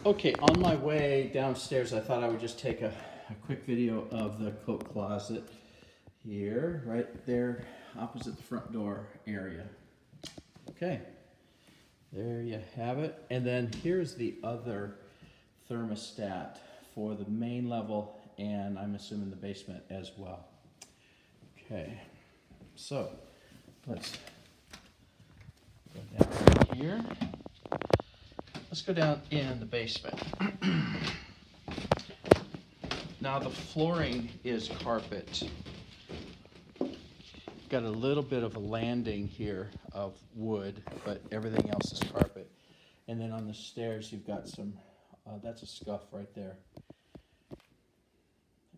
Okay, on my way downstairs, I thought I would just take a quick video of the coat closet here, right there, opposite the front door area. Okay, there you have it. And then here's the other thermostat for the main level, and I'm assuming the basement as well. Okay, so let's go down here. Let's go down in the basement. Now the flooring is carpet. Got a little bit of a landing here of wood, but everything else is carpet. And then on the stairs you've got some, that's a scuff right there.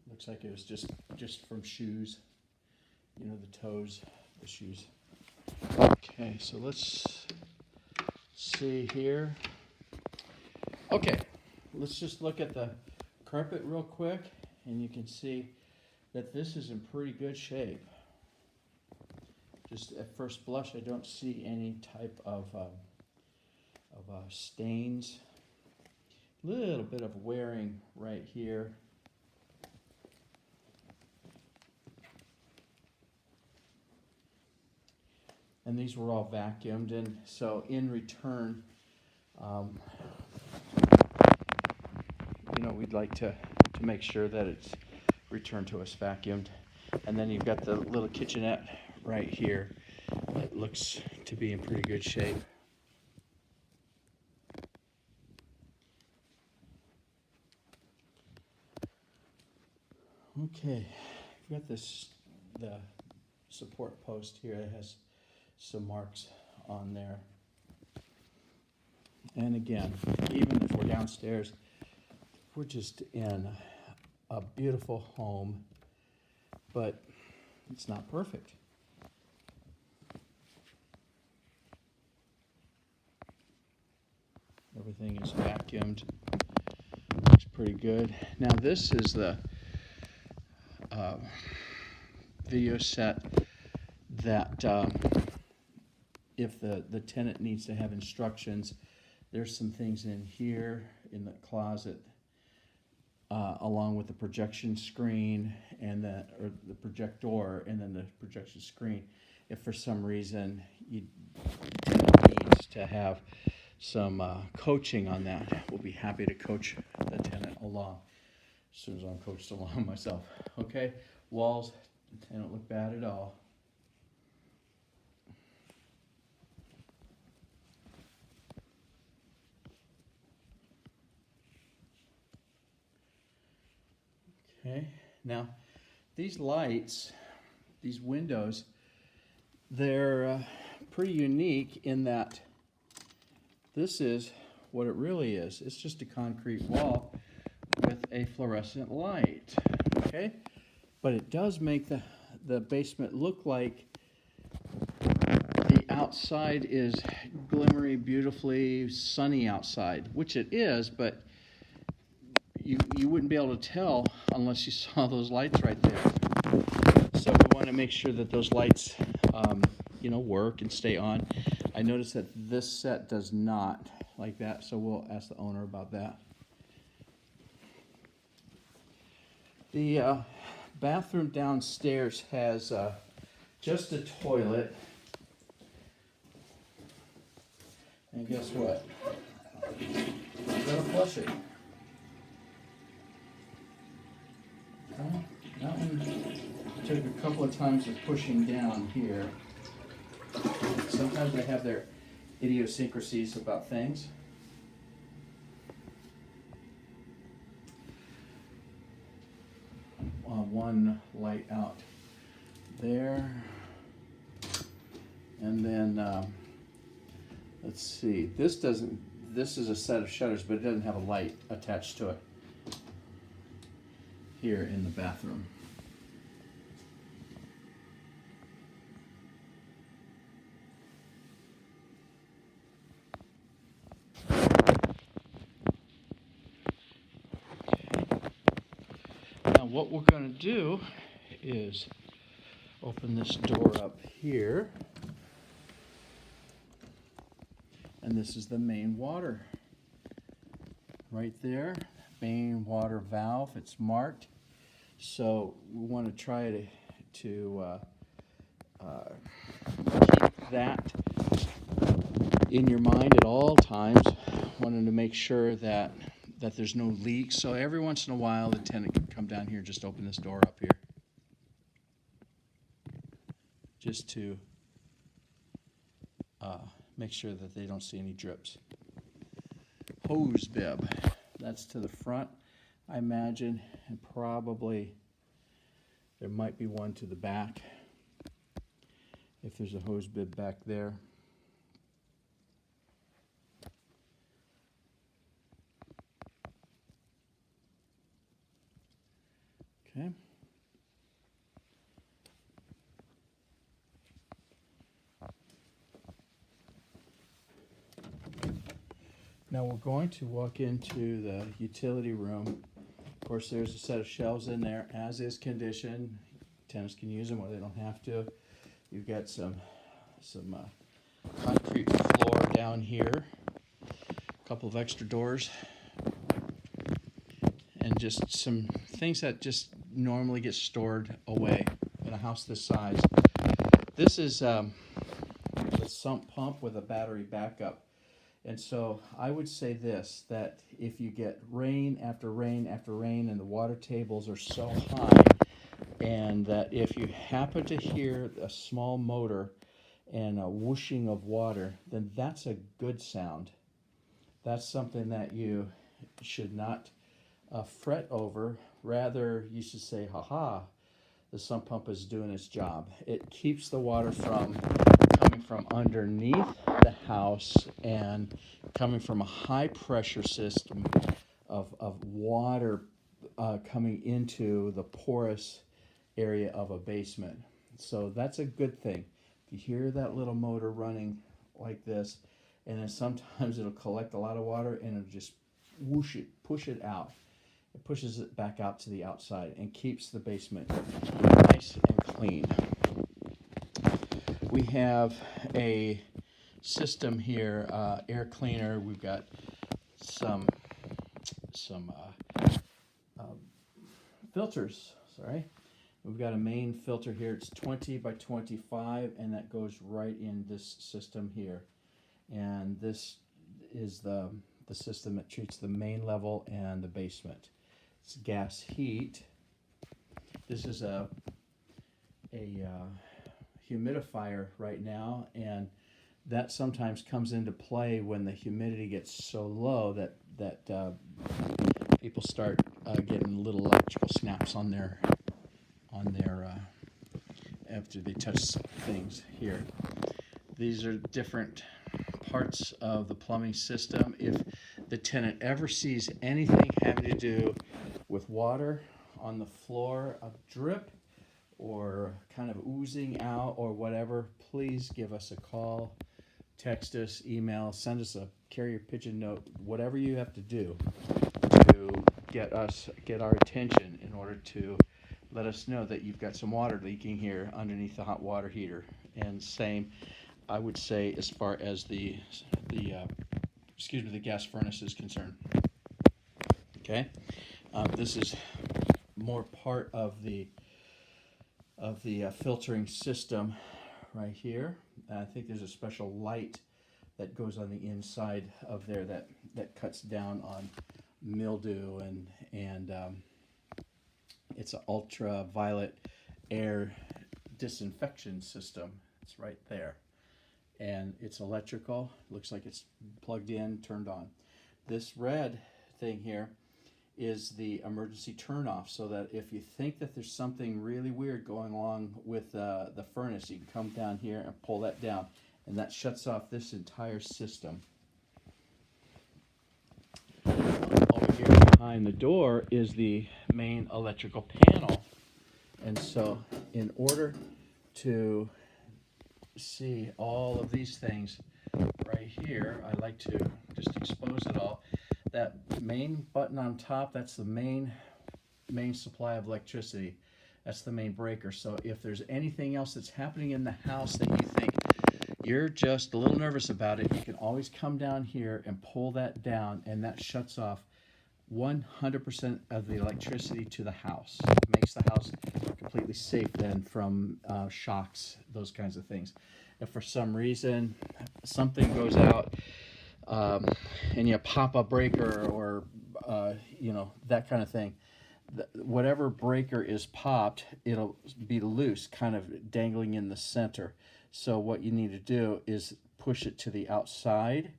Looks like it was just from shoes. You know, the toes, the shoes. Okay, so let's see here. Okay, let's just look at the carpet real quick, and you can see that this is in pretty good shape. Just at first blush, I don't see any type of stains. A little bit of wearing right here. And these were all vacuumed, and so in return, we'd like to make sure that it's returned to us vacuumed. And then you've got the little kitchenette right here that looks to be in pretty good shape. Okay, we've got the support post here. It has some marks on there. And again, even if we're downstairs, we're just in a beautiful home, but it's not perfect. Everything is vacuumed. Looks pretty good. Now this is the video set that if the tenant needs to have instructions, there's some things in here in the closet along with the projection screen and the projector and then the projection screen. If for some reason the tenant needs to have some coaching on that, we'll be happy to coach the tenant along as soon as I'm coached along myself. Okay, walls, they don't look bad at all. Okay, now these lights, these windows, they're pretty unique in that this is what it really is. It's just a concrete wall with a fluorescent light, okay? But it does make the basement look like the outside is glimmery, beautifully sunny outside, which it is, but you wouldn't be able to tell unless you saw those lights right there. So we want to make sure that those lights, work and stay on. I noticed that this set does not like that, so we'll ask the owner about that. The bathroom downstairs has just a toilet. And guess what? I'm going to flush it. That one took a couple of times of pushing down here. Sometimes they have their idiosyncrasies about things. One light out there. And then, let's see, this is a set of shutters, but it doesn't have a light attached to it here in the bathroom. Now what we're going to do is open this door up here, and this is the main water right there, main water valve. It's marked. So we want to try to keep that in your mind at all times. Wanting to make sure that there's no leaks. So every once in a while, the tenant can come down here and just open this door up here, just to make sure that they don't see any drips. Hose bib, that's to the front, I imagine, and probably there might be one to the back if there's a hose bib back there. Okay. Now we're going to walk into the utility room. Of course, there's a set of shelves in there, as is conditioned. Tenants can use them or they don't have to. You've got some concrete floor down here, a couple of extra doors, and just some things that just normally get stored away in a house this size. This is the sump pump with a battery backup. And so I would say this, that if you get rain after rain after rain and the water tables are so high, and that if you happen to hear a small motor and a whooshing of water, then that's a good sound. That's something that you should not fret over. Rather, you should say, ha-ha, the sump pump is doing its job. It keeps the water from coming from underneath the house and coming from a high pressure system of water coming into the porous area of a basement. So that's a good thing. If you hear that little motor running like this, and then sometimes it'll collect a lot of water and it'll just whoosh it, push it out. It pushes it back out to the outside and keeps the basement nice and clean. We have a system here, air cleaner. We've got some filters, sorry. We've got a main filter here. It's 20 by 25, and that goes right in this system here. And this is the system that treats the main level and the basement. It's gas heat. This is a humidifier right now, and that sometimes comes into play when the humidity gets so low that people start getting little electrical snaps on their after they touch things here. These are different parts of the plumbing system. If the tenant ever sees anything having to do with water on the floor, a drip or kind of oozing out or whatever, please give us a call, text us, email, send us a carrier pigeon note, whatever you have to do to get our attention in order to let us know that you've got some water leaking here underneath the hot water heater. And same, I would say, as far as the gas furnace is concerned. Okay, this is more part of the filtering system right here. I think there's a special light that goes on the inside of there that cuts down on mildew and it's an ultraviolet air disinfection system. It's right there. And it's electrical. Looks like it's plugged in, turned on. This red thing here is the emergency turn off, so that if you think that there's something really weird going along with the furnace, you can come down here and pull that down, and that shuts off this entire system. Over here behind the door is the main electrical panel, and so in order to see all of these things right here, I like to just expose it all. That main button on top, that's the main supply of electricity. That's the main breaker. So if there's anything else that's happening in the house that you think you're just a little nervous about it, you can always come down here and pull that down, and that shuts off 100% of the electricity to the house. It makes the house completely safe then from shocks, those kinds of things. If for some reason something goes out and you pop a breaker or you know, that kind of thing, whatever breaker is popped, it'll be loose, kind of dangling in the center. So what you need to do is push it to the outside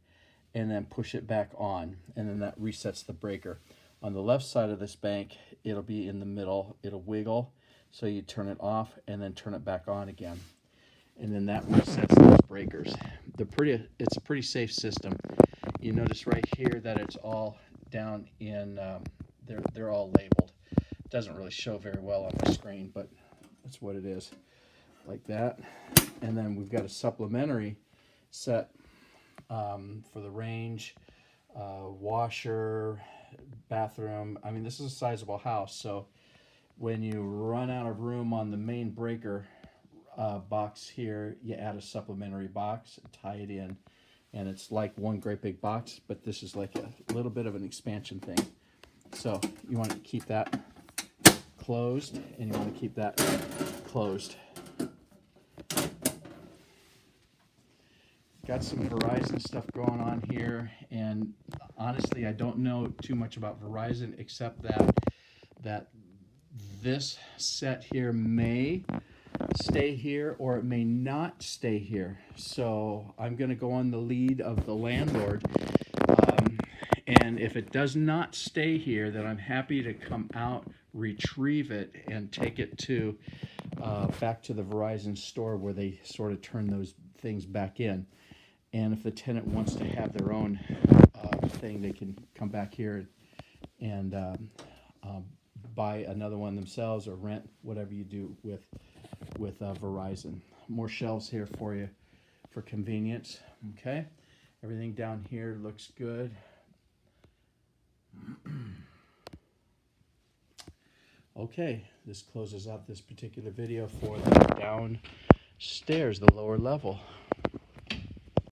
and then push it back on, and then that resets the breaker. On the left side of this bank, it'll be in the middle, it'll wiggle, so you turn it off and then turn it back on again. And then that resets those breakers. It's a pretty safe system. You notice right here that it's all down in, they're all labeled. It doesn't really show very well on my screen, but that's what it is, like that. And then we've got a supplementary set for the range, washer, bathroom. I mean, this is a sizable house, so when you run out of room on the main breaker box here, you add a supplementary box, tie it in, and it's like one great big box, but this is like a little bit of an expansion thing. So you want to keep that closed, and you want to keep that closed. Got some Verizon stuff going on here, and honestly, I don't know too much about Verizon except that this set here may stay here or it may not stay here. So I'm going to go on the lead of the landlord, and if it does not stay here, then I'm happy to come out, retrieve it, and take it to back to the Verizon store where they sort of turn those things back in. And if the tenant wants to have their own thing, they can come back here and buy another one themselves or rent, whatever you do with Verizon. More shelves here for you for convenience. Okay, everything down here looks good. Okay, this closes out this particular video for the downstairs, the lower level.